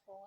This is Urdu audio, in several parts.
4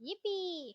yippee!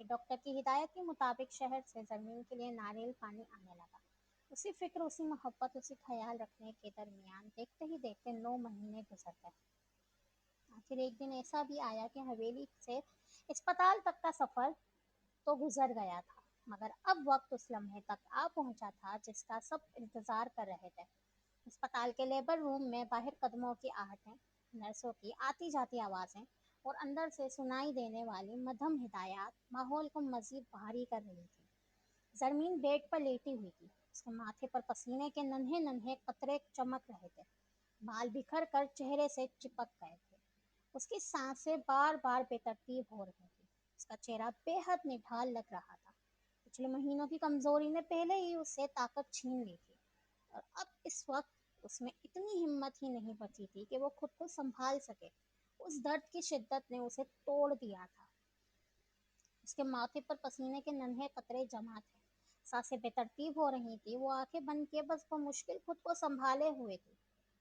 کہ ڈاکٹر کی ہدایت کے مطابق شہر سے زمین کے لیے ناریل پانی آنے لگا۔ اسی فکر، اسی محبت، اسی خیال رکھنے کے درمیان دیکھتے ہی دیکھتے 9 مہینے گزر گئے۔ آخر ایک دن ایسا بھی آیا کہ حویلی سے اسپتال تک کا سفر تو گزر گیا تھا، مگر اب وقت اس لمحے تک آ پہنچا تھا جس کا سب انتظار کر رہے تھے۔ اسپتال کے لیبر روم میں باہر قدموں کی آہٹیں، نرسوں کی آتی جاتی آوازیں اور اندر سے سنائی دینے والی مدھم ہدایات ماحول کو مزید بھاری کر رہی تھی۔ زرمین بیڈ پر لیٹی ہوئی تھی، اس کے ماتھے پر پسینے کے ننھے ننھے قطرے چمک رہے تھے، بال بکھر کر چہرے سے چپک گئے تھے، اس کی سانسیں بار بار بے ترتیب ہو رہی تھی، اس کا چہرہ بے حد نڈھال لگ رہا تھا۔ پچھلے مہینوں کی کمزوری نے پہلے ہی اس سے طاقت چھین لی تھی، اور اب اس وقت اس میں اتنی ہمت ہی نہیں بچی تھی کہ وہ خود کو سنبھال سکے۔ اس درد کی شدت نے اسے توڑ دیا تھا، اس کے ماتھے پر پسینے کے ننھے قطرے جمع تھے، سانسیں بے ترتیب ہو رہی تھی، وہ آنکھیں بند کیے بس بمشکل خود کو سنبھالے ہوئے تھی۔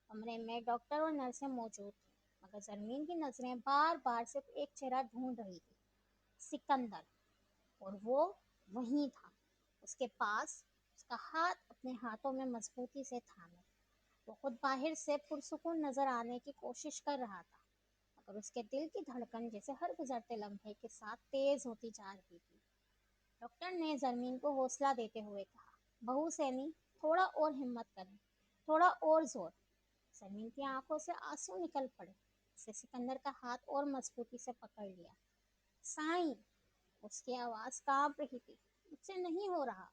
کمرے میں ڈاکٹر اور نرسیں موجود تھیں، مگر زرمین کی نظریں بار بار صرف ایک چہرہ ڈھونڈ رہی تھی، سکندر، اور وہ وہیں تھا، اس کے پاس، اس کا ہاتھ اپنے ہاتھوں میں مضبوطی سے تھامے۔ وہ خود باہر سے پرسکون نظر آنے کی کوشش کر رہا تھا، مگر اس کے دل کی دھڑکن جیسے ہر گزرتے لمحے کے ساتھ تیز ہوتی جا رہی تھی۔ ڈاکٹر نے زرمین کو حوصلہ دیتے ہوئے کہا، بہو سینی، تھوڑا اور ہمت کریں، تھوڑا اور زور۔ زرمین کی آنکھوں سے آنسو نکل پڑے، اس نے سکندر کا ہاتھ اور مضبوطی سے پکڑ لیا۔ سائیں، اس کی آواز کانپ رہی تھی، مجھ سے نہیں ہو رہا۔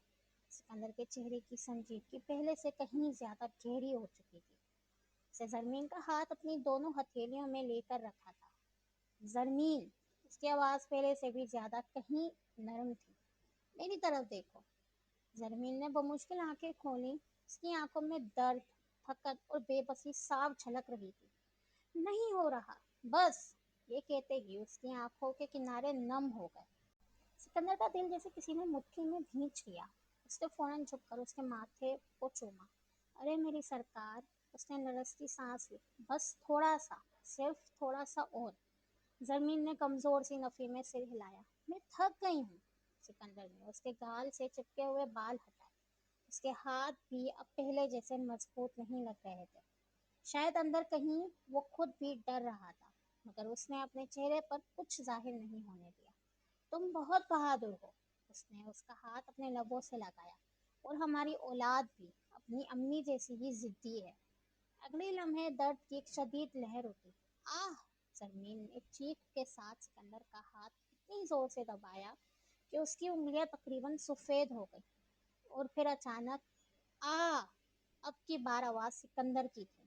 سکندر کے چہرے کی سنجیدگی پہلے سے کہیں زیادہ گہری ہو چکی تھی، اسے زرمین کا ہاتھ اپنی دونوں ہتھیلیوں میں لے کر رکھا تھا۔ زرمین، اس کی آواز پہلے سے بھی زیادہ کہیں نرم تھی، میری طرف دیکھو۔ زرمین نے بمشکل آنکھیں کھولیں، اس کی آنکھوں میں درد، تھکن اور بے بسی صاف جھلک رہی تھی۔ نہیں ہو رہا، بس، یہ کہتے ہی اس کی آنکھوں کے کنارے نم ہو گئے۔ سکندر کا دل جیسے کسی نے مٹھی میں بھینچ لیا، اس نے فوراً جھک کر اس کے ماتھے کو چوما۔ ارے میری سرکار، اس نے نرستی سانس لی، بس تھوڑا سا، صرف تھوڑا سا اور۔ زرمین نے کمزور سی نفی میں سر ہلایا، میں تھک گئی ہوں۔ سکندر نے اس کے گال سے چپکے ہوئے بال ہٹائے، اس کے ہاتھ بھی اب پہلے جیسے مضبوط نہیں لگ رہے تھے، شاید اندر کہیں وہ خود بھی ڈر رہا تھا، مگر اس نے اپنے چہرے پر کچھ ظاہر نہیں ہونے دیا۔ تم بہت بہادر ہو، اس نے اس کا ہاتھ اپنے لبوں سے لگایا، اور ہماری اولاد بھی اپنی امی جیسی ہی ضدی ہے۔ اگلے لمحے درد کی ایک شدید لہر اٹھی۔ آہ! زرمین نے چیخ کے ساتھ سکندر کا ہاتھ اتنی زور سے دبایا کہ اس کی انگلیاں تقریباً سفید ہو گئی، اور پھر اچانک آہ! اب کی بار آواز سکندر کی تھی۔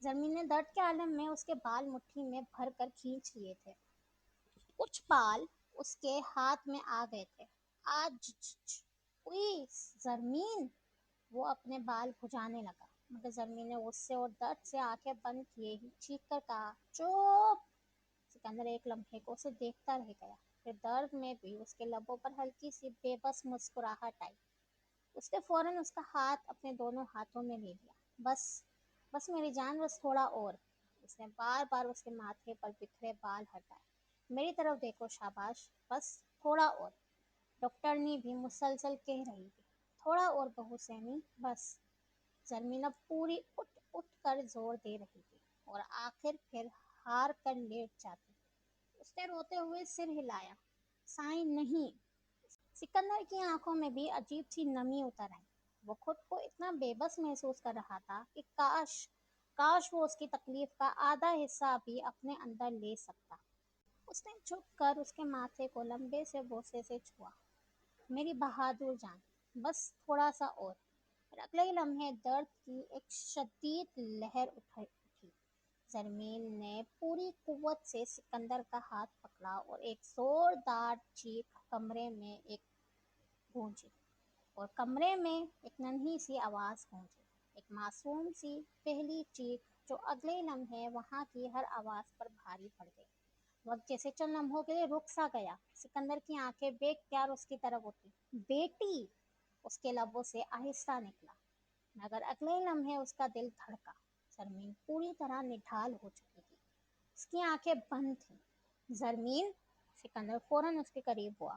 زرمین نے درد کے عالم میں اس کے بال مٹھی میں بھر کر کھینچ لیے تھے، کچھ بال اس کے ہاتھ میں آ گئے تھے۔ آج اوئی زرمین! وہ اپنے بال کھجانے لگا، مگر زرمین نے غصے اور درد سے آنکھیں بند کیے ہی چیخ کر کہا، چپ! سکندر ایک لمحے کو اسے دیکھتا رہ گیا، پھر درد میں بھی اس کے لبوں پر ہلکی سی بے بس مسکراہٹ آئی۔ اس نے فوراً اس کا ہاتھ اپنے دونوں ہاتھوں میں لے لیا۔ بس، بس میری جان، بس تھوڑا اور۔ اس نے بار بار اس کے ماتھے پر بکھرے بال ہٹائے۔ میری طرف دیکھو، شاباش، بس تھوڑا اور۔ ڈاکٹرنی بھی مسلسل کہہ رہی تھی، تھوڑا اور بہو سینی، بس۔ زرمین اب پوری اٹھ اٹھ کر زور دے رہی تھی، اور آخر پھر ہار کر لیٹ جاتی۔ اس نے روتے ہوئے سر ہلایا، سائیں نہیں۔ سکندر کی آنکھوں میں بھی عجیب سی نمی اتر آئی، وہ خود کو اتنا بے بس محسوس کر رہا تھا کہ کاش وہ اس کی تکلیف کا آدھا حصہ بھی اپنے اندر لے سکتا۔ اس نے جھک کر اس کے ماتھے کو لمبے سے بوسے سے چھوا، میری بہادر جان، بس تھوڑا سا اور۔ پھر اگلے ہی لمحے درد کی ایک شدید لہر اٹھی۔ زرمین نے پوری قوت سے سکندر کا ہاتھ پکڑا، اور ایک زوردار چیخ کمرے میں گونجی، اور کمرے میں ایک ننھی سی آواز گونجی، ایک معصوم سی پہلی چیخ جو اگلے لمحے وہاں کی ہر آواز پر بھاری پڑ گئی۔ وقت جیسے چند لمحوں کے لیے رک سا گیا، سکندر کی آنکھیں بے اختیار اس کی طرف اٹھی۔ بیٹی! اس کے لبوں سے آہستہ نکلا، مگر اگلے لمحے اس کا دل دھڑکا۔ زرمین پوری طرح نڈھال ہو چکی تھی، اس کی آنکھیں بند تھیں۔ زرمین! سکندر فوراً اس کے قریب ہوا،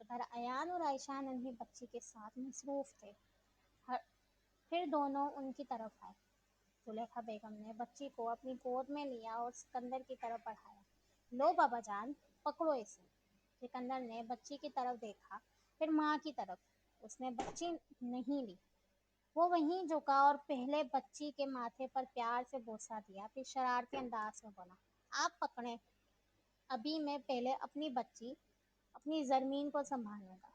ادھر ایان اور عائشہ ننھی بچی کے ساتھ مصروف تھے۔ ہر- پھر دونوں ان کی طرف آئے۔ زلیخا بیگم نے بچی کو اپنی گود میں لیا اور سکندر کی طرف بڑھایا۔ لو بابا جان، پکڑو اسے۔ سکندر نے بچی کی طرف دیکھا، پھر ماں کی طرف۔ اس نے بچی نہیں لی۔ وہ وہیں جھکا اور پہلے بچی کے ماتھے پر پیار سے بوسہ دیا، پھر شرارتی انداز میں بولا، آپ پکڑیں، ابھی میں پہلے اپنی بچی، اپنی زرمین کو سنبھالوں گا۔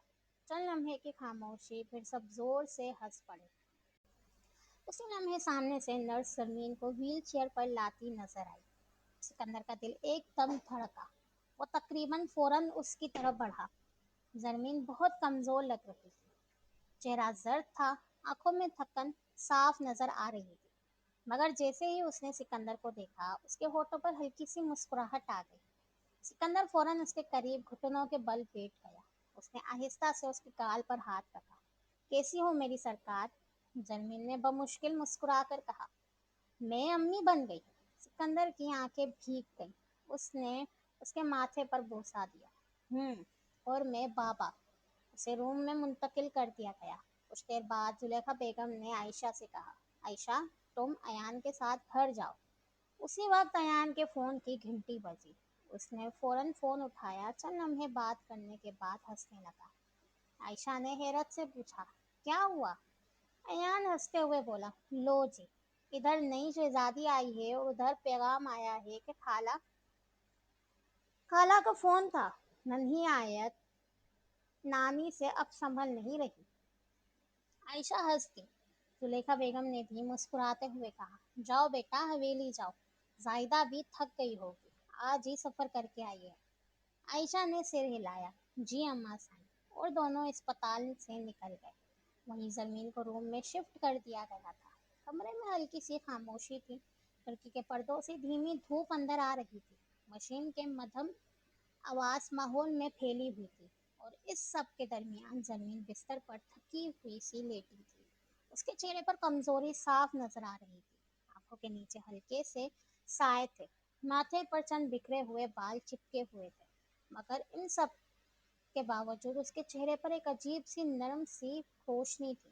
چند لمحے کی خاموشی، پھر سب زور سے ہنس پڑے۔ اسی لمحے سامنے سے نرس زرمین کو وہیل چیئر پر لاتی نظر آئی۔ سکندر کا دل ایک دم دھڑکا۔ وہ تقریباً فوراً اس کی طرف بڑھا۔ زرمین بہت کمزور لگ رہی تھی، چہرہ زرد تھا، آنکھوں میں تھکن صاف نظر آ رہی تھی۔ مگر جیسے ہی اس نے سکندر کو دیکھا، اس کے ہونٹوں پر ہلکی سی مسکراہٹ آ گئی۔ سکندر فوراً اس کے قریب گھٹنوں کے بل لیٹ گیا۔ اس نے آہستہ سے اس کے گال پر ہاتھ رکھا۔ کیسی ہو میری سرکار؟ زرمین نے بمشکل مسکرا کر کہا۔ میں امی بن گئی۔ سکندر کی آنکھیں بھیگ گئیں۔ اس نے اس کے ماتھے پر بوسہ دیا۔ اور میں بابا۔ اسے روم میں منتقل کر دیا گیا۔ کچھ دیر بعد زلیخا بیگم نے عائشہ سے کہا، عائشہ، تم ایان کے ساتھ گھر جاؤ۔ اسی وقت ایان کے فون کی گھنٹی بجی۔ اس نے فوراً فون اٹھایا، چند لمحے بات کرنے کے بعد ہنسنے لگا۔ عائشہ نے حیرت سے پوچھا، کیا ہوا؟ ایان ہنستے ہوئے بولا، لو جی، ادھر نئی شہزادی آئی ہے اور ادھر پیغام آیا ہے کہ خالہ کا فون تھا۔ ننھی آیت نانی سے اب سنبھل نہیں رہی۔ عائشہ ہنس دی۔ زلیخا بیگم نے بھی مسکراتے ہوئے کہا، جاؤ بیٹا، حویلی جاؤ، زاہدہ بھی تھک گئی ہوگی، آج ہی سفر کر کے آئی ہے۔ عائشہ نے سر ہلایا، جی اماں جان، اور دونوں اسپتال سے نکل گئے۔ وہیں زمین کو روم میں شفٹ کر دیا گیا تھا۔ کمرے میں ہلکی سی خاموشی تھی۔ کھڑکی کے پردوں سے دھیمی دھوپ اندر آ رہی تھی۔ مشین کے مدھم آواز ماحول میں پھیلی ہوئی تھی، اور اس سب کے درمیان زمین بستر پر تھکی ہوئی سی لیٹی تھی۔ اس کے چہرے پر کمزوری صاف نظر آ رہی تھی۔ آنکھوں کے نیچے ہلکے سے سائے تھے۔ ماتھے پر چند بکھرے ہوئے بال چپکے ہوئے تھے، مگر ان سب کے باوجود اس کے چہرے پر ایک عجیب سی نرم سی روشنی تھی،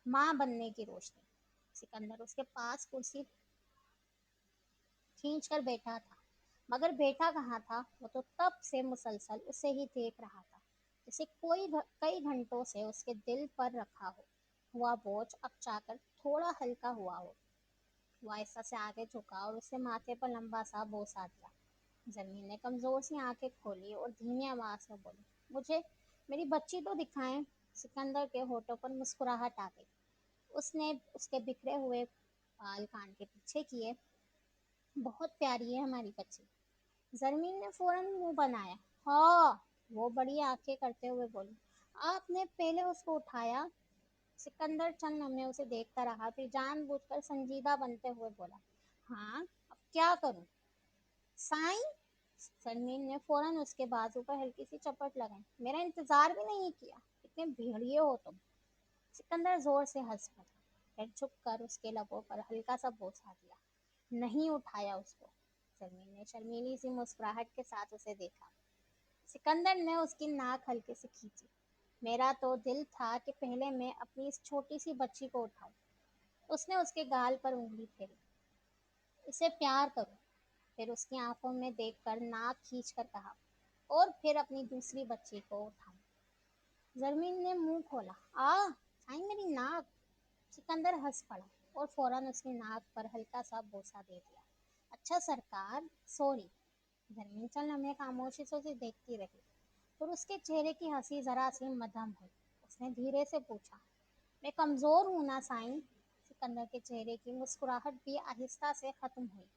ماں بننے کی روشنی۔ سکندر اس کے پاس کرسی کھینچ کر بیٹھا تھا، مگر بیٹھا کہاں تھا، وہ تو تب سے مسلسل اسے ہی دیکھ رہا تھا، جیسے کوئی کئی گھنٹوں سے اس کے دل پر رکھا ہوا بوجھ اب جا کر تھوڑا ہلکا ہوا ہو۔ وہ آہستہ سے آگے جھکا اور اسے ماتھے پر لمبا سا بوسہ دیا۔ زمین نے کمزور سی آنکھیں کھولی اور دھیمی آواز میں بولی، مجھے میری بچی تو دکھائیں۔ سکندر کے ہونٹوں پر مسکراہٹ آ گئی۔ اس نے اس کے بکھرے ہوئے بال کان کے پیچھے کیے، بہت پیاری ہے ہماری بچی۔ زرمین نے فوراً منہ بنایا، ہاں، وہ بڑی آنکھیں کرتے ہوئے بولی، آپ نے پہلے اس کو اٹھایا؟ سکندر چند لمحے اسے دیکھتا رہا، پھر جان بوجھ کر سنجیدہ بنتے ہوئے بولا، ہاں، اب کیا کروں؟ سائیں؟ زرمین نے فوراً اس کے بازو پر ہلکی سی چپٹ لگائی، میرا انتظار بھی نہیں کیا، اتنے بھیڑیے ہو تم۔ سکندر زور سے ہنس پڑا، پھر جھک کر اس کے لبوں پر ہلکا سا بوسہ دیا، نہیں اٹھایا اس کو۔ زمین نے شرمیلی سی مسکراہٹ کے ساتھ اسے دیکھا۔ سکندر نے اس کی ناک ہلکے سے کھینچی، میرا تو دل تھا کہ پہلے میں اپنی اس چھوٹی سی بچی کو اٹھاؤں۔ اس نے اس کے گال پر انگلی پھیری، اسے پیار کروں۔ پھر اس کی آنکھوں میں دیکھ کر ناک کھینچ کر کہا، اور پھر اپنی دوسری بچی کو اٹھاؤں۔ زرمین نے منہ کھولا، سائیں میری ناک۔ سکندر ہنس پڑا اور فوراً اس کی ناک پر ہلکا سا بوسہ دے دیا۔ اچھا سرکار، سوری۔ زرمین چند لمحے خاموشی سے اسے دیکھتی رہی، پھر اس کے چہرے کی ہنسی ذرا سی مدھم ہوئی۔ اس نے دھیرے سے پوچھا، میں کمزور ہوں نا سائیں؟ سکندر کے چہرے کی مسکراہٹ بھی آہستہ سے ختم ہوئی۔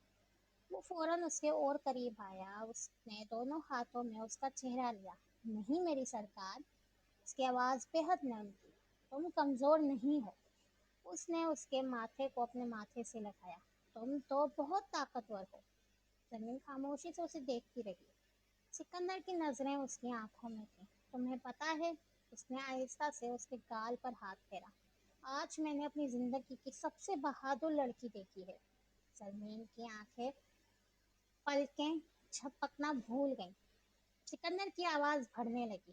وہ فوراً اس کے اور قریب آیا، اس نے دونوں ہاتھوں میں اس کا چہرہ لیا، نہیں میری سرکار۔ اس کی آواز بے حد نرم تھی، تم کمزور نہیں ہو۔ اس نے اس کے ماتھے کو اپنے ماتھے سے لگایا، تم تو بہت طاقتور ہو۔ زمین خاموشی سے اسے دیکھتی رہی۔ سکندر کی نظریں اس کی آنکھوں میں تھیں۔ تمہیں پتہ ہے، اس نے آہستہ سے اس کے گال پر ہاتھ پھیرا، آج میں نے اپنی زندگی کی سب سے بہادر لڑکی دیکھی ہے۔ زمین کی آنکھیں پلکیں جھپکنا بھول گئیں۔ سکندر کی آواز بڑھنے لگی،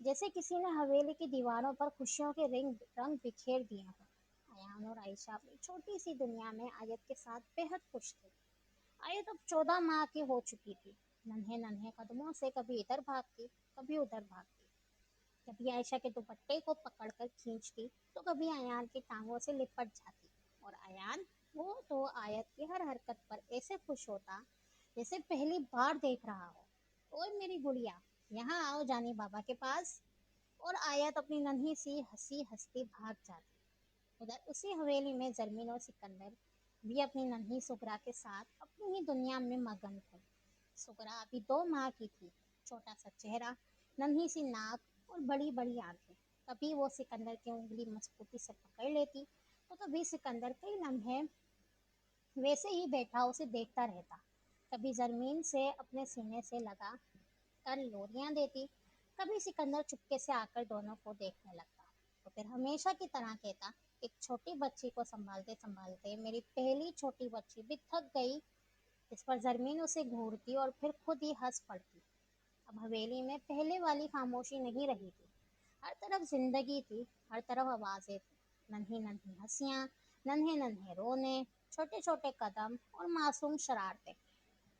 جیسے کسی نے حویلی کی دیواروں پر خوشیوں کے رنگ رنگ بکھیر دیے ہوں۔ ایان اور عائشہ اپنی چھوٹی سی دنیا میں آیت کے ساتھ بے حد خوش تھے۔ آیت اب 14 ماہ کی ہو چکی تھی۔ ننھے ننھے قدموں سے کبھی ادھر بھاگتی، کبھی ادھر بھاگتی، کبھی عائشہ کے دوپٹے کو پکڑ کر کھینچتی تو کبھی ایان کی ٹانگوں سے لپٹ جاتی، اور ایان وہ تو آیت کی ہر حرکت پر ایسے خوش ہوتا جیسے پہلی بار دیکھ رہا ہو۔ اوئے میری گڑیا، یہاں آؤ جانی بابا کے پاس۔ اور آیت اپنی ننھی سی ہنسی ہنستی بھاگ جاتی۔ ادھر اسی حویلی میں زرمین اور سکندر بھی اپنی ننھی سغرا کے ساتھ اپنی ہی دنیا میں مگن تھے۔ سغرا ابھی 2 ماہ کی تھی، چھوٹا سا چہرہ، ننھی سی ناک اور بڑی بڑی آنکھیں۔ کبھی وہ سکندر کی انگلی مضبوطی سے پکڑ لیتی تو کبھی سکندر کئی لمحے ویسے ہی بیٹھا اسے دیکھتا رہتا۔ کبھی زرمین سے اپنے سینے سے لگا کر لوریاں دیتی، کبھی سکندر چپکے سے آ کر دونوں کو دیکھنے لگتا، تو پھر ہمیشہ کی طرح کہتا، ایک چھوٹی بچی کو سنبھالتے سنبھالتے میری پہلی چھوٹی بچی بھی تھک گئی۔ اس پر زرمین اسے گھورتی اور پھر خود ہی ہنس پڑتی۔ اب حویلی میں پہلے والی خاموشی نہیں رہی تھی، ہر طرف زندگی تھی، ہر طرف آوازیں تھیں، ننھی ننھی ہنسیاں، ننھے ننھے رونے، چھوٹے چھوٹے قدم اور معصوم شرارتیں۔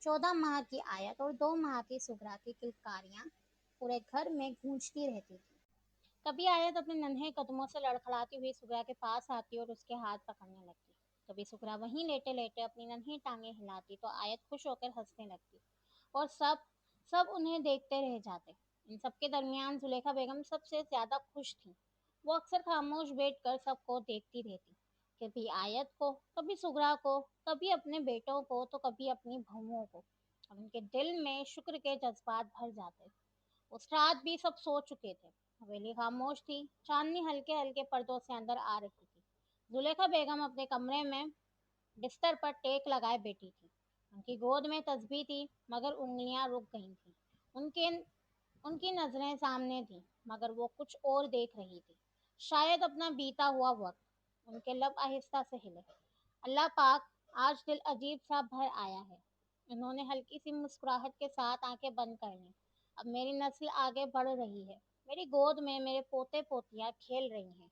14 ماہ کی آیت اور 2 ماہ کی سغرا کی کلکاریاں پورے گھر میں گونجتی رہتی تھی۔ کبھی آیت اپنے ننھے قدموں سے لڑکھڑاتی ہوئی سغرا کے پاس آتی اور اس کے ہاتھ پکڑنے لگتی۔ کبھی سغرا وہیں لیٹے لیٹے اپنی ننھی ٹانگیں ہلاتی تو آیت خوش ہو کر ہنسنے لگتی، اور سب انہیں دیکھتے رہ جاتے۔ ان سب کے درمیان زلیخا بیگم سب سے زیادہ خوش تھیں۔ وہ اکثر خاموش بیٹھ کر سب کو دیکھتی رہتی، کبھی آیت کو، کبھی سغرا کو، کبھی اپنے بیٹوں کو تو کبھی اپنی بہوؤں کو، اور ان کے دل میں شکر کے جذبات بھر جاتے۔ اس رات بھی سب سو چکے تھے، حویلی خاموش تھی، چاندنی ہلکے ہلکے پردوں سے اندر آ رہی تھی۔ زلیخا بیگم اپنے کمرے میں بستر پر ٹیک لگائے بیٹھی تھی۔ ان کی گود میں تسبیح تھی مگر انگلیاں رک گئی تھیں۔ ان کی نظریں سامنے تھیں مگر وہ کچھ اور دیکھ رہی تھی، شاید اپنا بیتا ہوا وقت۔ ان کے لب آہستہ سے ہلے۔ اللہ پاک، آج دل عجیب سا بھر آیا ہے۔ انہوں نے ہلکی سی مسکراہٹ کے ساتھ آنکھیں بند کر لیں۔ اب میری نسل آگے بڑھ رہی ہے، میری گود میں میرے پوتے پوتیاں کھیل رہی ہیں۔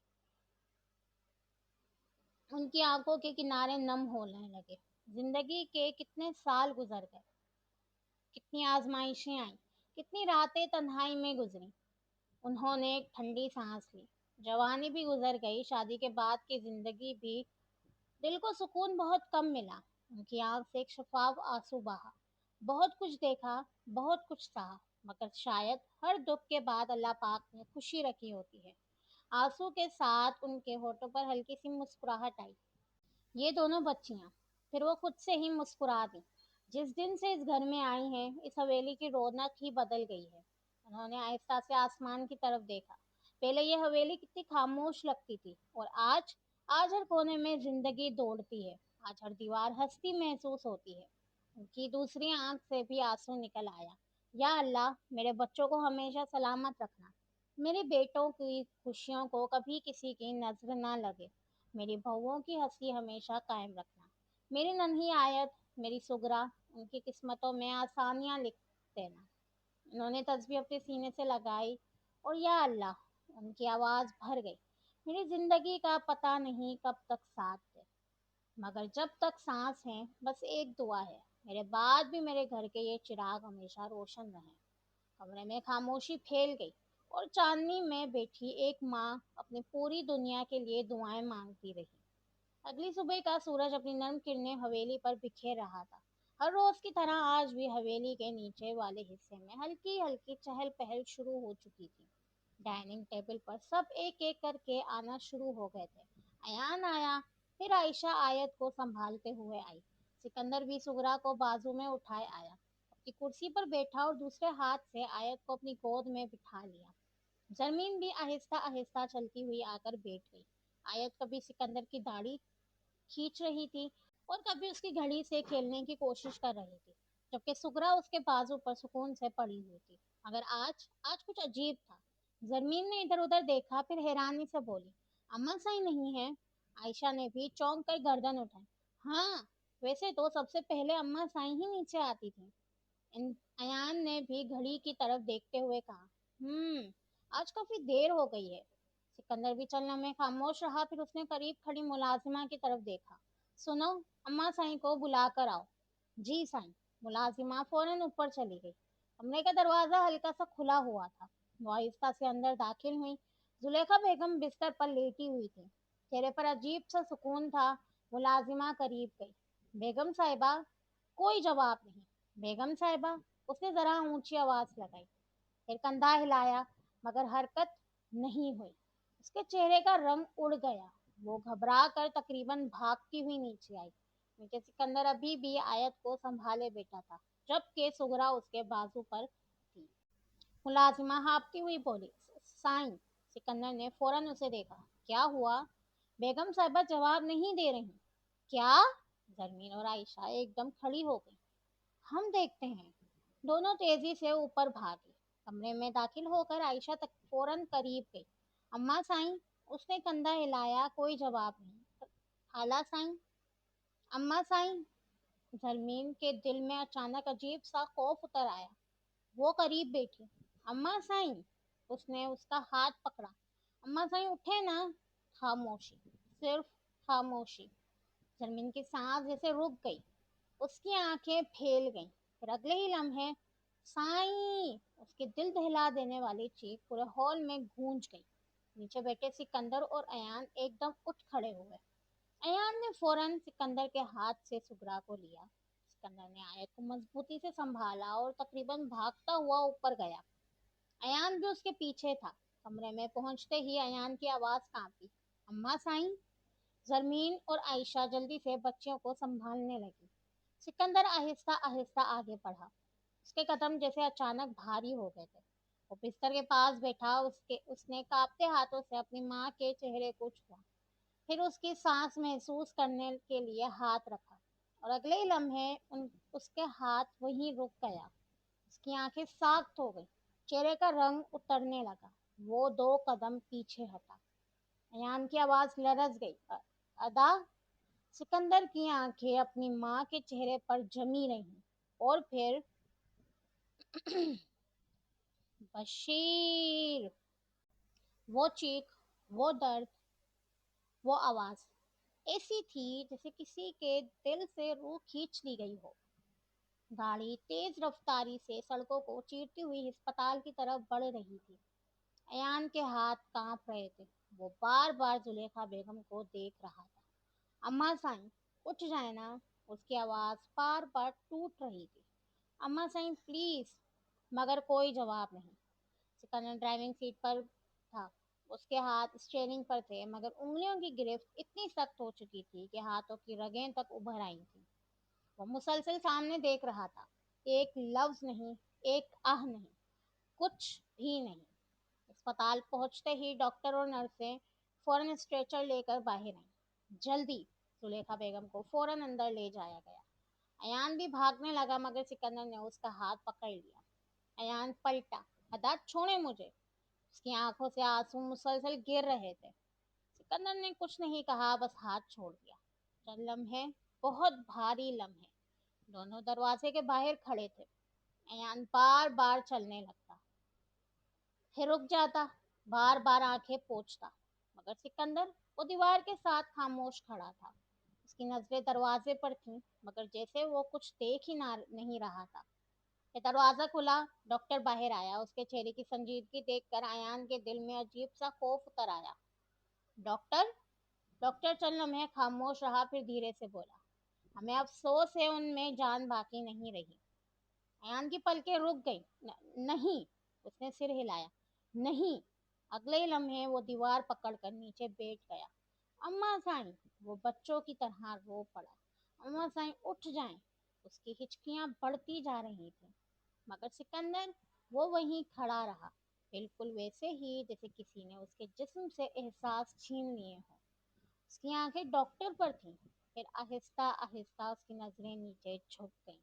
ان کی آنکھوں کے کنارے نم ہونے لگے۔ زندگی کے کتنے سال گزر گئے، کتنی آزمائشیں آئیں، کتنی راتیں تنہائی میں گزری۔ انہوں نے ایک ٹھنڈی سانس لی۔ جوانی بھی گزر گئی، شادی کے بعد کی زندگی بھی۔ دل کو سکون بہت کم ملا۔ ان کی آنکھ سے ایک شفاف آنسو بہا۔ بہت کچھ دیکھا، بہت کچھ سہا، مگر شاید ہر دکھ کے بعد اللہ پاک نے خوشی رکھی ہوتی ہے۔ آنسو کے ساتھ ان کے ہونٹوں پر ہلکی سی مسکراہٹ آئی۔ یہ دونوں بچیاں، پھر وہ خود سے ہی مسکرا دیں۔ جس دن سے اس گھر میں آئی ہیں، اس حویلی کی رونق ہی بدل گئی ہے۔ انہوں نے آہستہ سے آسمان کی طرف دیکھا۔ پہلے یہ حویلی کتنی خاموش لگتی تھی، اور آج ہر کونے میں زندگی دوڑتی ہے، آج ہر دیوار ہستی محسوس ہوتی ہے۔ ان کی دوسری آنکھ سے بھی آنسو نکل آیا۔ یا اللہ، میرے بچوں کو ہمیشہ سلامت رکھنا، میرے بیٹوں کی خوشیوں کو کبھی کسی کی نظر نہ لگے، میری بہوؤں کی ہنسی ہمیشہ قائم رکھنا، میری ننھی آیت، میری سغرا، ان کی قسمتوں میں آسانیاں لکھ دینا۔ انہوں نے تسبیح اپنے سینے سے لگائی، اور یا اللہ، ان کی آواز بھر گئی۔ میری زندگی کا پتہ نہیں کب تک ساتھ دے، مگر جب تک سانس ہے بس ایک دعا ہے، میرے بعد بھی میرے گھر کے یہ چراغ ہمیشہ روشن رہیں۔ کمرے میں خاموشی پھیل گئی، اور چاندنی میں بیٹھی ایک ماں اپنی پوری دنیا کے لیے دعائیں مانگتی رہی۔ اگلی صبح کا سورج اپنی نرم کرنیں حویلی پر بکھیر رہا تھا۔ ہر روز کی طرح آج بھی حویلی کے نیچے والے حصے میں ہلکی ہلکی چہل پہل شروع ہو چکی تھی۔ ڈائننگ ٹیبل پر سب ایک ایک کر کے آنا شروع ہو گئے تھے۔ ایان آیا، پھر عائشہ آیت کو سنبھالتے ہوئے آئی۔ سکندر بھی سغرا کو بازو میں اٹھائے آیا، اپنی کرسی پر بیٹھا اور دوسرے ہاتھ سے آیت کو اپنی گود میں بٹھا لیا۔ زرمین بھی آہستہ آہستہ چلتی ہوئی آ کر بیٹھ گئی۔ آیت کبھی سکندر کی داڑھی کھینچ رہی تھی اور کبھی اس کی گھڑی سے کھیلنے کی کوشش کر رہی تھی، جبکہ سغرا اس کے بازو پر سکون سے پڑی ہوئی تھی۔ مگر آج کچھ عجیب تھا۔ زرمین نے ادھر ادھر دیکھا، پھر حیرانی سے بولی، اماں صحیح نہیں ہے؟ عائشہ نے بھی چونک کر گردن اٹھائی۔ ہاں، ویسے تو سب سے پہلے اماں صحیح ہی نیچے آتی تھی۔ ایان نے بھی گھڑی کی طرف دیکھتے ہوئے کہا۔ آج کافی دیر ہو گئی ہے۔ سکندر بھی چند لمحے خاموش رہا، پھر اس نے قریب کھڑی ملازمہ کی طرف دیکھا۔ سنو، اماں سائیں کو بلا کر آؤ۔ جی سائیں۔ ملازمہ فوراً اوپر چلی گئی۔ کمرے کا دروازہ ہلکا سا کھلا ہوا تھا۔ وہ آہستہ سے اندر داخل ہوئی۔ زلیخا بیگم بستر پر لیٹی ہوئی تھی، چہرے پر عجیب سا سکون تھا۔ ملازمہ قریب گئی۔ بیگم صاحبہ۔ کوئی جواب نہیں۔ بیگم صاحبہ، اس نے ذرا اونچی آواز لگائی، پھر کندھا ہلایا، مگر حرکت نہیں ہوئی۔ اس کے چہرے کا رنگ اڑ گیا۔ وہ گھبرا کر تقریباً بھاگتی ہوئی نیچے آئی۔ نیچے سکندر ابھی بھی آیت کو سنبھالے بیٹھا تھا، جبکہ سغرا اس کے بازو پر تھی۔ ملازمہ ہانپتی ہوئی بولی، سائیں۔ سکندر نے فوراً اسے دیکھا۔ کیا ہوا؟ بیگم صاحبہ جواب نہیں دے رہی۔ کیا؟ زرمین اور عائشہ ایک دم کھڑی ہو گئی۔ ہم دیکھتے ہیں۔ دونوں تیزی سے اوپر بھاگے۔ کمرے میں داخل ہو کر عائشہ تک فوراً قریب گئی۔ اماں سائیں۔ اس نے کندھا ہلایا، کوئی جواب نہیں۔ خالہ سائیں۔ اماں سائیں۔ زرمین کے دل میں اچانک عجیب سا خوف اتر آیا۔ وہ قریب بیٹھی۔ اماں سائیں۔ اس نے اس کا ہاتھ پکڑا۔ اماں سائیں اٹھے نا۔ خاموشی، صرف خاموشی۔ زرمین کی سانس جیسے رک گئی، اس کی آنکھیں پھیل گئیں۔ پھر اگلے ہی لمحے سائیں، اس کی دل دہلا دینے والی چیخ پورے ہال میں گونج گئی۔ نیچے بیٹھے سکندر اور ایان ایک دم اٹھ کھڑے ہوئے۔ ایان نے فوراً سکندر کے ہاتھ سے سغرا کو لیا۔ سکندر نے آیت کو مضبوطی سے سنبھالا اور تقریباً بھاگتا ہوا اوپر گیا۔ ایان بھی اس کے پیچھے تھا۔ کمرے میں پہنچتے ہی ایان کی آواز کانپی۔ اماں سائیں۔ زرمین اور عائشہ جلدی سے بچیوں کو سنبھالنے لگی۔ سکندر آہستہ آہستہ آگے بڑھا۔ اس کے قدم جیسے اچانک بھاری ہو گئے تھے۔ وہ بستر کے پاس بیٹھا، اس نے کانپتے ہاتھوں سے اپنی ماں کے چہرے کو چھوا، پھر اس کی سانس محسوس کرنے کے لیے ہاتھ رکھا، اور اگلے ہی لمحے اس کے ہاتھ وہیں رک گیا۔ اس کی آنکھیں ساخت ہو گئی، چہرے کا رنگ اترنے لگا۔ وہ 2 قدم پیچھے ہٹا۔ ایان کی آواز لرز گئی، ادا۔ سکندر کی آنکھیں اپنی ماں کے چہرے پر جمی رہیں، اور پھر بشیر! وہ چیخ، وہ درد، وہ آواز ایسی تھی جیسے کسی کے دل سے روح کھینچ لی گئی ہو۔ گاڑی تیز رفتاری سے سڑکوں کو چیرتی ہوئی ہسپتال کی طرف بڑھ رہی تھی۔ ایان کے ہاتھ کانپ رہے تھے۔ وہ بار بار زلیخا بیگم کو دیکھ رہا تھا۔ اماں سائیں، اٹھ جائیں نا۔ اس کی آواز بار بار ٹوٹ رہی تھی۔ اماں سائیں پلیز۔ مگر کوئی جواب نہیں۔ سکندر ڈرائیونگ سیٹ پر تھا، اس کے ہاتھ اسٹیئرنگ پر تھے، مگر انگلیوں کی گرفت اتنی سخت ہو چکی تھی کہ ہاتھوں کی رگیں تک ابھر آئی تھیں۔ وہ مسلسل سامنے دیکھ رہا تھا۔ ایک لفظ نہیں، ایک آہ نہیں، کچھ بھی نہیں۔ اسپتال پہنچتے ہی ڈاکٹر اور نرسیں فوراً اسٹریچر لے کر باہر آئیں۔ جلدی! زلیخا بیگم کو فوراً اندر لے جایا گیا۔ ایان بھی بھاگنے لگا، مگر سکندر نے اس کا ہاتھ پکڑ لیا۔ ایان پلٹا۔ ادا چھوڑیں مجھے۔ اس کی آنکھوں سے آنسو مسلسل گر رہے تھے۔ سکندر نے کچھ نہیں کہا، بس ہاتھ چھوڑ دیا۔ چند لمحے، بہت بھاری لمحے، دونوں دروازے کے باہر کھڑے تھے۔ ایان بار بار چلنے لگتا، پھر رک جاتا، بار بار آنکھیں پوچھتا، مگر سکندر وہ دیوار کے ساتھ خاموش کھڑا تھا۔ اس کی نظریں دروازے پر تھیں، مگر جیسے وہ کچھ دیکھ ہی نہیں رہا تھا۔ یہ دروازہ کھلا، ڈاکٹر باہر آیا۔ اس کے چہرے کی سنجیدگی دیکھ کر ایان کے دل میں عجیب سا خوف اتر آیا۔ ڈاکٹر؟ ڈاکٹر چند لمحے خاموش رہا، پھر دھیرے سے بولا، ہمیں افسوس ہے، ان میں جان باقی نہیں رہی۔ ایان کی پلکیں رک گئیں۔ نہیں! اس نے سر ہلایا۔ نہیں! اگلے ہی لمحے وہ دیوار پکڑ کر نیچے بیٹھ گیا۔ اماں سائیں! وہ بچوں کی طرح رو پڑا۔ اماں سائیں اٹھ جائیں۔ اس کی ہچکیاں بڑھتی جا رہی تھیں، مگر سکندر وہ وہیں کھڑا رہا، بالکل ویسے ہی جیسے کسی نے اس کے جسم سے احساس چھین لیے ہوں۔ اس کی آنکھیں ڈاکٹر پر تھیں، پھر آہستہ آہستہ اس کی نظریں نیچے جھک گئیں۔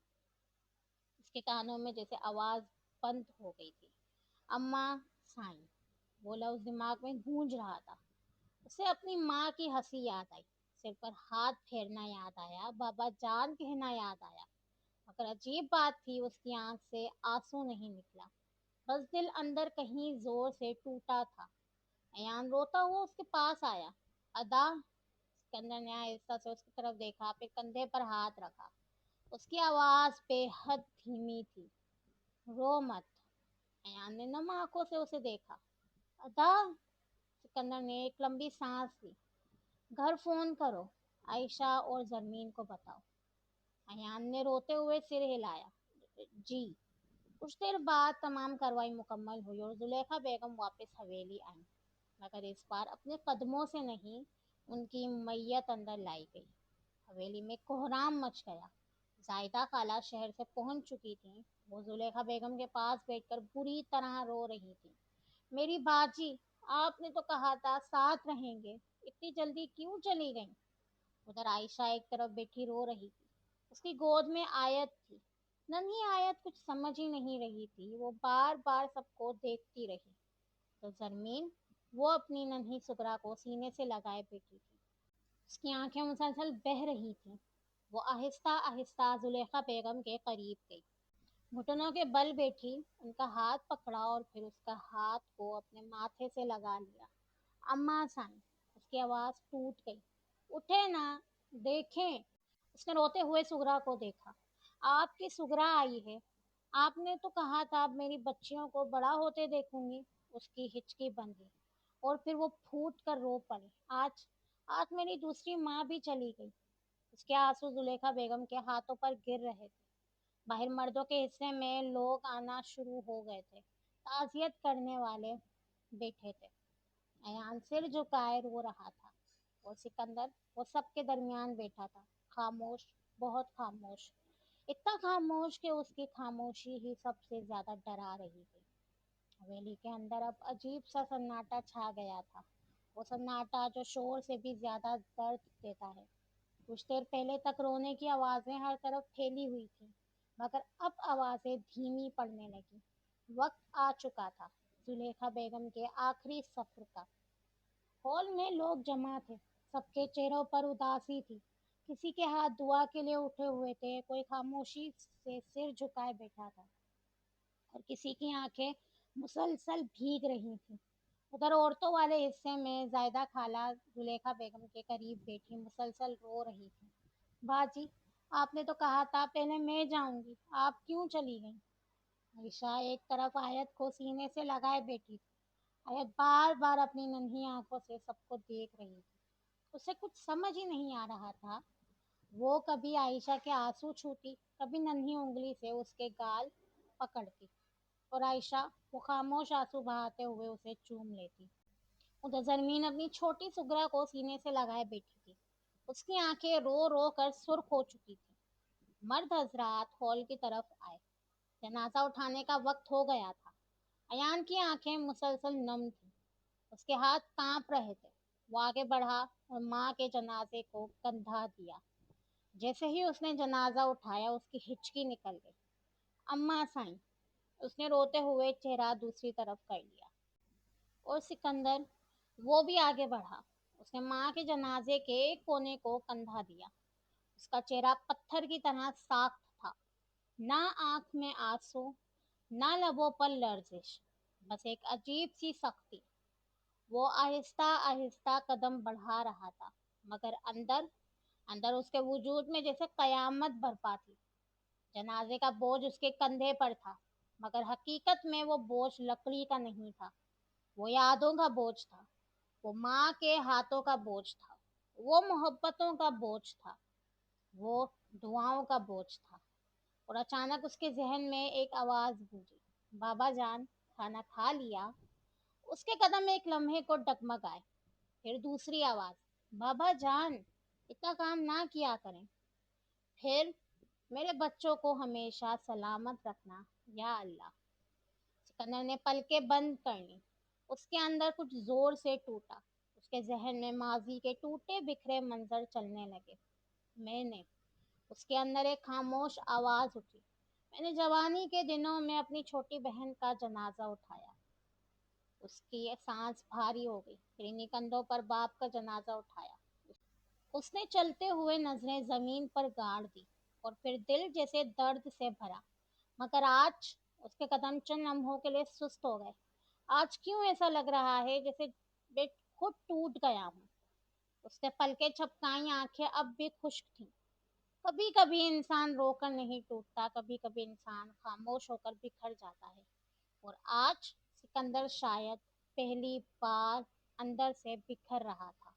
اس کے کانوں میں جیسے آواز بند ہو گئی تھی۔ اماں سائیں! وہ لفظ دماغ میں گونج رہا تھا۔ اسے اپنی ماں کی ہنسی یاد آئی، سر پر ہاتھ پھیرنا یاد آیا، بابا جان کہنا یاد آیا، مگر عجیب بات تھی، اس کی آنکھ سے آنسو نہیں نکلا۔ بس دل اندر کہیں زور سے ٹوٹا تھا۔ ایان روتا ہوا اس کے پاس آیا۔ ادا، سکندر نے آہستہ سے اس کی طرف دیکھا، پھر کندھے پر ہاتھ رکھا۔ اس کی آواز بے حد دھیمی تھی۔ رو مت۔ ایان نے نم آنکھوں سے اسے دیکھا۔ ادا، سکندر نے ایک لمبی سانس لی۔ گھر فون کرو، عائشہ اور زرمین کو بتاؤ۔ ایان نے روتے ہوئے سر ہلایا۔ جی۔ کچھ دیر بعد تمام کارروائی مکمل ہوئی اور زلیخا بیگم واپس حویلی آئیں، مگر اس بار اپنے قدموں سے نہیں، ان کی میت اندر لائی گئی۔ حویلی میں کوہرام مچ گیا۔ زائدہ خالہ شہر سے پہنچ چکی تھیں۔ وہ زلیخا بیگم کے پاس بیٹھ کر بری طرح رو رہی تھی۔ میری باجی، آپ نے تو کہا تھا ساتھ رہیں گے، اتنی جلدی کیوں چلی گئیں؟ ادھر عائشہ ایک طرف بیٹھی رو رہی تھی۔ اس کی گود میں آیت تھی۔ ننھی آیت کچھ سمجھ ہی نہیں رہی تھی، وہ بار بار سب کو دیکھتی رہی۔ تو زرمین، وہ اپنی ننھی سگرا کو سینے سے لگائے بیٹھی تھی۔ اس کی آنکھیں مسلسل بہہ رہی تھیں۔ وہ آہستہ آہستہ زلیخا بیگم کے قریب گئی، گھٹنوں کے بل بیٹھی، ان کا ہاتھ پکڑا اور پھر اس کا ہاتھ کو اپنے ماتھے سے لگا لیا۔ اماں سائیں، اس کی آواز ٹوٹ گئی، اٹھے نا، دیکھیں۔ اس نے روتے ہوئے سگرا کو دیکھا۔ آپ کی سگرا آئی ہے، آپ نے تو کہا تھا اب میری بچیوں کو بڑا ہوتے دیکھوں گی۔ اس کی ہچکی بن گئی اور پھر وہ پھوٹ کر رو پڑی۔ آج آج میری دوسری ماں بھی چلی گئی۔ اس کے آنسو زلیخا بیگم کے ہاتھوں پر گر رہے تھے۔ باہر مردوں کے حصے میں لوگ آنا شروع ہو گئے تھے، تعزیت کرنے والے بیٹھے تھے۔ ایان سر جھکائے رو رہا تھا اور سکندر، وہ سب کے درمیان بیٹھا تھا، خاموش، بہت خاموش، اتنا خاموش کہ اس کی خاموشی ہی سب سے زیادہ ڈرا رہی تھی۔ حویلی کے اندر اب عجیب سا سناٹا چھا گیا تھا، وہ سناٹا جو شور سے بھی زیادہ درد دیتا ہے۔ کچھ دیر پہلے تک رونے کی آوازیں ہر طرف پھیلی ہوئی تھیں، مگر اب آوازیں دھیمی پڑنے لگی۔ وقت آ چکا تھا زلیخا بیگم کے آخری سفر کا۔ ہال میں لوگ جمع تھے، سب کے چہروں پر اداسی تھی۔ کسی کے ہاتھ دعا کے لیے اٹھے ہوئے تھے، کوئی خاموشی سے سر جھکائے بیٹھا تھا اور کسی کی آنکھیں مسلسل بھیگ رہی تھیں۔ ادھر عورتوں والے حصے میں زائدہ خالہ زلیخا بیگم کے قریب بیٹھی مسلسل رو رہی تھی۔ باجی، آپ نے تو کہا تھا پہلے میں جاؤں گی، آپ کیوں چلی گئیں؟ عائشہ ایک طرف آیت کو سینے سے لگائے بیٹھی تھی۔ آیت بار بار اپنی ننھی آنکھوں سے سب کو دیکھ رہی تھی۔ اسے کچھ سمجھ ہی نہیں آ رہا تھا۔ وہ کبھی عائشہ کے آنسو چھوتی، کبھی ننھی انگلی سے اس کے گال پکڑتی، اور عائشہ وہ خاموش آنسو بہاتے ہوئے اسے چوم لیتی۔ ادھر زرمین اپنی چھوٹی سگرا کو سینے سے لگائے بیٹھی تھی۔ اس کی آنکھیں رو رو کر سرخ ہو چکی تھی۔ مرد حضرات ہال کی طرف آئے۔ جنازہ اٹھانے کا وقت ہو گیا تھا۔ ایان کی آنکھیں مسلسل نم تھیں، اس کے ہاتھ کانپ رہے تھے۔ وہ آگے بڑھا اور ماں کے جنازے کو کندھا دیا۔ جیسے ہی اس نے جنازہ اٹھایا، اس کی ہچکی نکل گئی۔ اماں سائیں، اس نے روتے ہوئے چہرہ دوسری طرف کر لیا۔ اور سکندر، وہ بھی آگے بڑھا۔ اس نے ماں کے جنازے کے ایک کونے کو کندھا دیا۔ اس کا چہرہ پتھر کی طرح ساخت تھا، نہ آنکھ میں آنسو، نہ لبوں پر لرزش، بس ایک عجیب سی سختی۔ وہ آہستہ آہستہ قدم بڑھا رہا تھا، مگر اندر اندر اس کے وجود میں جیسے قیامت برپا تھی۔ جنازے کا بوجھ اس کے کندھے پر تھا، مگر حقیقت میں وہ بوجھ لکڑی کا نہیں تھا، وہ یادوں کا بوجھ تھا، وہ ماں کے ہاتھوں کا بوجھ تھا، وہ محبتوں کا بوجھ تھا، وہ دعاؤں کا بوجھ تھا۔ اور اچانک اس کے ذہن میں ایک آواز گونجی، بابا جان، کھانا کھا لیا؟ اس کے قدم ایک لمحے کو ڈگمگائے۔ پھر دوسری آواز، بابا جان، اتنا کام نہ کیا کریں۔ پھر، میرے بچوں کو ہمیشہ سلامت رکھنا، یا اللہ۔ سکندر نے پلکیں بند کر لیں۔ اس کے اندر کچھ زور سے ٹوٹا۔ اس کے ذہن میں ماضی کے ٹوٹے بکھرے منظر چلنے لگے۔ میں نے، اس کے اندر ایک خاموش آواز اٹھی، میں نے جوانی کے دنوں میں اپنی چھوٹی بہن کا جنازہ اٹھایا۔ اس کی سانس بھاری ہو گئی، پھر انہی کندھوں پر باپ کا جنازہ اٹھایا۔ اس نے چلتے ہوئے نظریں زمین پر گاڑ دی اور پھر دل جیسے درد سے بھرا۔ مگر آج اس کے قدم چند لمحوں کے لیے سست ہو گئے. آج کیوں ایسا لگ رہا ہے جیسے میں خود ٹوٹ گیا ہوں. اس نے پلکیں چھپکائی، آنکھیں اب بھی خشک تھیں. کبھی کبھی انسان رو کر نہیں ٹوٹتا، کبھی کبھی انسان خاموش ہو کر بکھر جاتا ہے. اور آج سکندر شاید پہلی بار اندر سے بکھر رہا تھا.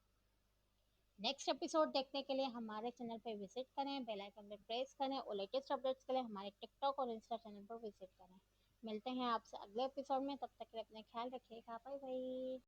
نیکسٹ ایپیسوڈ دیکھنے کے لیے ہمارے چینل پہ وزٹ کریں، بیل آئکن پہ پریس کریں اور لیٹسٹ اپڈیٹس کے لیے ہمارے ٹک ٹاک اور انسٹا چینل پر وزٹ کریں. ملتے ہیں آپ سے اگلے ایپیسوڈ میں، تب تک کے لیے اپنا خیال رکھیے گا. Bye bye.